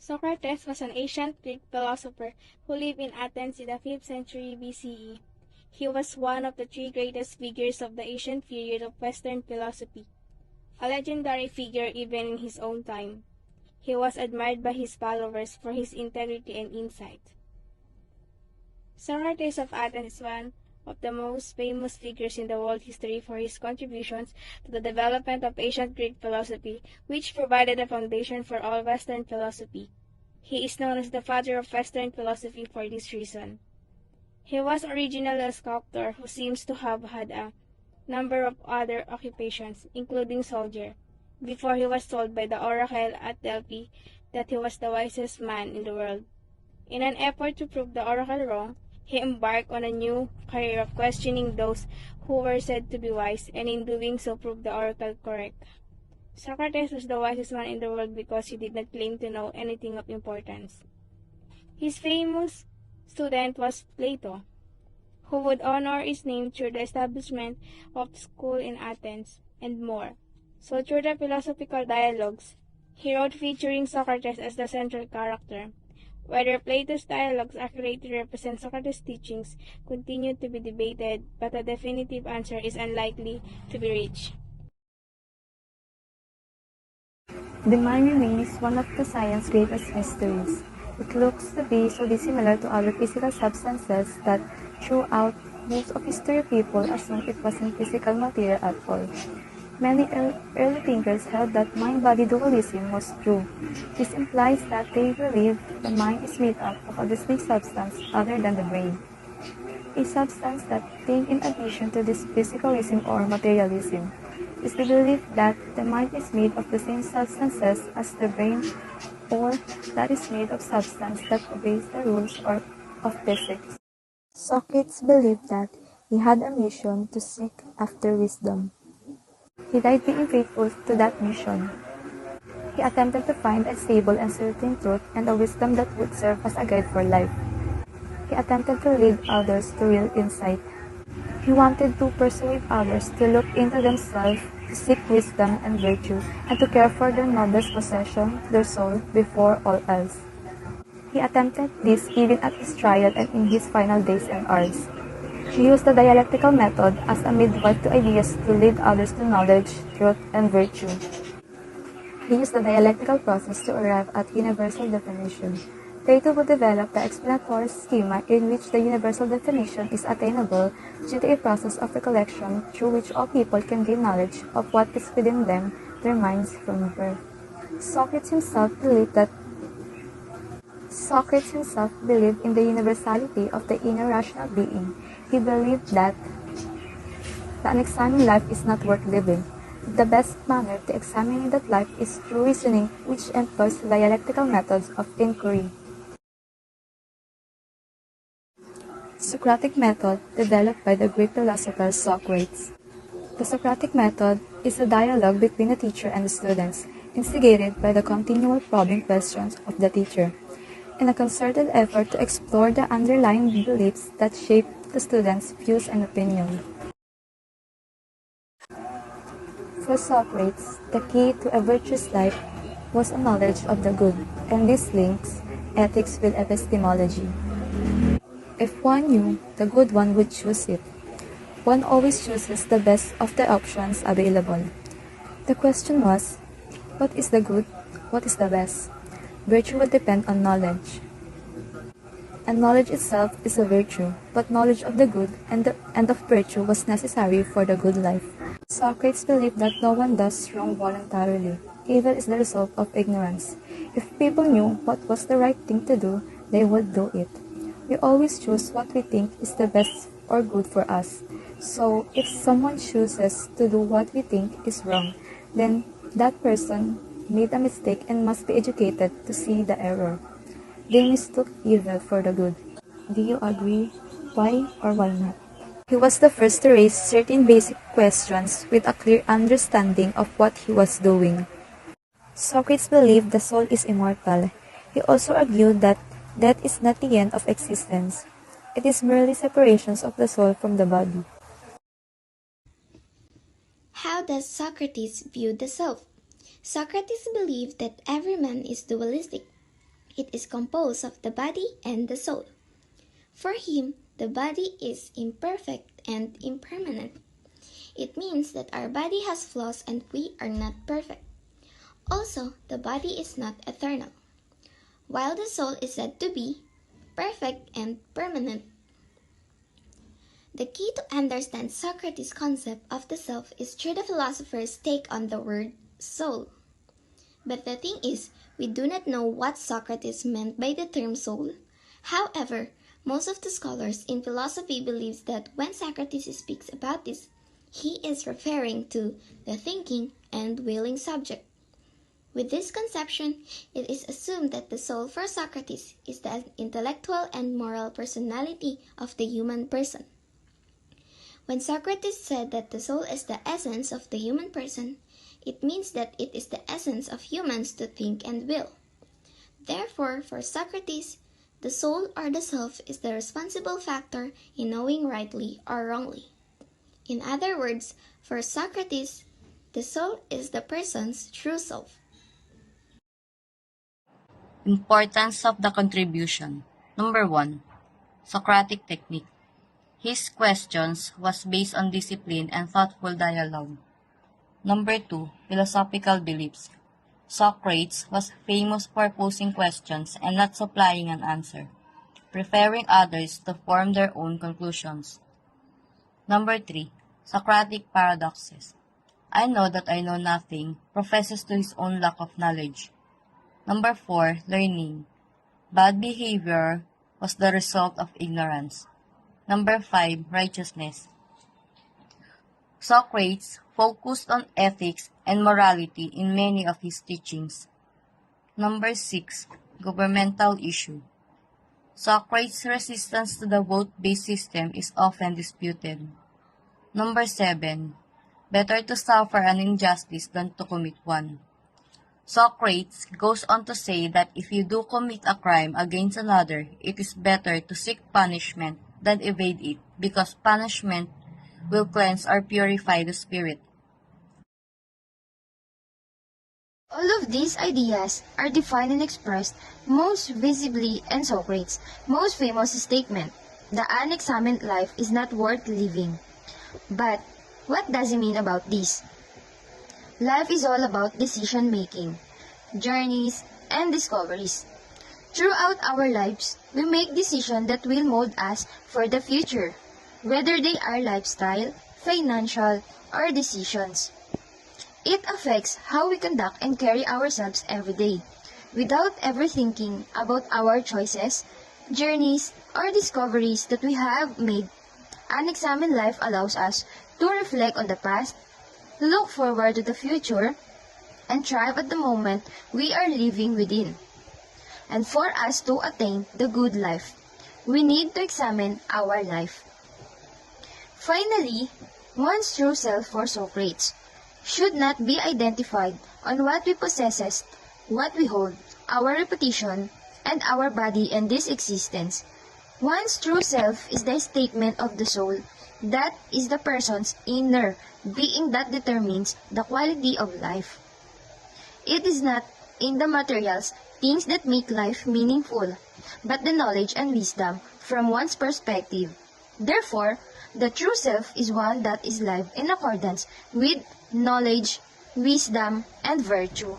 Socrates was an ancient Greek philosopher who lived in Athens in the 5th century BCE. He was one of the three greatest figures of the ancient period of Western philosophy, a legendary figure even in his own time. He was admired by his followers for his integrity and insight. Socrates of Athens is one of the most famous figures in the world history for his contributions to the development of ancient Greek philosophy, which provided a foundation for all Western philosophy. He is known as the father of Western philosophy for this reason. He was originally a sculptor who seems to have had a number of other occupations, including soldier, before he was told by the oracle at Delphi that he was the wisest man in the world. In an effort to prove the oracle wrong, he embarked on a new career of questioning those who were said to be wise, and in doing so proved the oracle correct. Socrates was the wisest man in the world because he did not claim to know anything of importance. His famous student was Plato, who would honor his name through the establishment of the school in Athens, and more. So through the philosophical dialogues, he wrote featuring Socrates as the central character. Whether Plato's dialogues accurately represent Socrates' teachings continued to be debated, but a definitive answer is unlikely to be reached. The mind remains one of the science's greatest mysteries. It looks to be so dissimilar to other physical substances that throughout most of history people assumed it wasn't physical material at all. Many early thinkers held that mind-body dualism was true. This implies that they believed the mind is made up of a distinct substance other than the brain, a substance that came in addition to this physicalism or materialism. Is the belief that the mind is made of the same substances as the brain, or that is made of substance that obeys the rules of physics. Socrates believed that he had a mission to seek after wisdom. He died being faithful to that mission. He attempted to find a stable and certain truth and a wisdom that would serve as a guide for life. He attempted to lead others to real insight. He wanted to persuade others to look into themselves, to seek wisdom and virtue, and to care for their noblest possession, their soul, before all else. He attempted this even at his trial and in his final days and hours. He used the dialectical method as a midwife to ideas to lead others to knowledge, truth, and virtue. He used the dialectical process to arrive at universal definition. Plato would develop the explanatory schema in which the universal definition is attainable due to a process of recollection through which all people can gain knowledge of what is within them, their minds, from birth. Socrates himself believed in the universality of the inner rational being. He believed that the unexamined life is not worth living. The best manner to examine that life is through reasoning, which employs dialectical methods of inquiry. Socratic method developed by the Greek philosopher Socrates. The Socratic method is a dialogue between the teacher and the students, instigated by the continual probing questions of the teacher, in a concerted effort to explore the underlying beliefs that shape the students' views and opinions. For Socrates, the key to a virtuous life was a knowledge of the good, and this links ethics with epistemology. If one knew the good, one would choose it. One always chooses the best of the options available. The question was, what is the good? What is the best? Virtue would depend on knowledge. And knowledge itself is a virtue, but knowledge of the good and of virtue was necessary for the good life. Socrates believed that no one does wrong voluntarily. Evil is the result of ignorance. If people knew what was the right thing to do, they would do it. We always choose what we think is the best or good for us. So, if someone chooses to do what we think is wrong, then that person made a mistake and must be educated to see the error. They mistook evil for the good. Do you agree? Why or why not? He was the first to raise certain basic questions with a clear understanding of what he was doing. Socrates believed the soul is immortal. He also argued that death is not the end of existence. It is merely separations of the soul from the body. How does Socrates view the self? Socrates believed that every man is dualistic. it is composed of the body and the soul. For him, the body is imperfect and impermanent. It means that our body has flaws and we are not perfect. Also, the body is not eternal, while the soul is said to be perfect and permanent. The key to understand Socrates' concept of the self is through the philosopher's take on the word soul. But the thing is, we do not know what Socrates meant by the term soul. However, most of the scholars in philosophy believe that when Socrates speaks about this, he is referring to the thinking and willing subject. With this conception, it is assumed that the soul for Socrates is the intellectual and moral personality of the human person. When Socrates said that the soul is the essence of the human person, it means that it is the essence of humans to think and will. Therefore, for Socrates, the soul or the self is the responsible factor in knowing rightly or wrongly. In other words, for Socrates, the soul is the person's true self. Importance of the contribution. Number 1. Socratic technique. His questions was based on discipline and thoughtful dialogue. Number 2. Philosophical beliefs. Socrates was famous for posing questions and not supplying an answer, preferring others to form their own conclusions. Number 3. Socratic paradoxes. I know that I know nothing professes to his own lack of knowledge. Number 4. Learning. Bad behavior was the result of ignorance. Number 5. Righteousness. Socrates focused on ethics and morality in many of his teachings. Number 6. Governmental issue. Socrates' resistance to the vote-based system is often disputed. Number 7. Better to suffer an injustice than to commit one. Socrates goes on to say that if you do commit a crime against another, it is better to seek punishment than evade it, because punishment will cleanse or purify the spirit. All of these ideas are defined and expressed most visibly in Socrates' most famous statement, "The unexamined life is not worth living." But what does he mean about this? Life is all about decision-making, journeys, and discoveries. Throughout our lives, we make decisions that will mold us for the future, whether they are lifestyle, financial, or decisions. It affects how we conduct and carry ourselves every day, without ever thinking about our choices, journeys, or discoveries that we have made. Unexamined life allows us to reflect on the past, look forward to the future, and thrive at the moment we are living within. And for us to attain the good life, we need to examine our life. Finally, one's true self for Socrates should not be identified on what we possess, what we hold, our reputation, and our body in this existence. One's true self is the statement of the soul. That is the person's inner being that determines the quality of life. It is not in the materials, things that make life meaningful, but the knowledge and wisdom from one's perspective. Therefore, the true self is one that is lived in accordance with knowledge, wisdom, and virtue.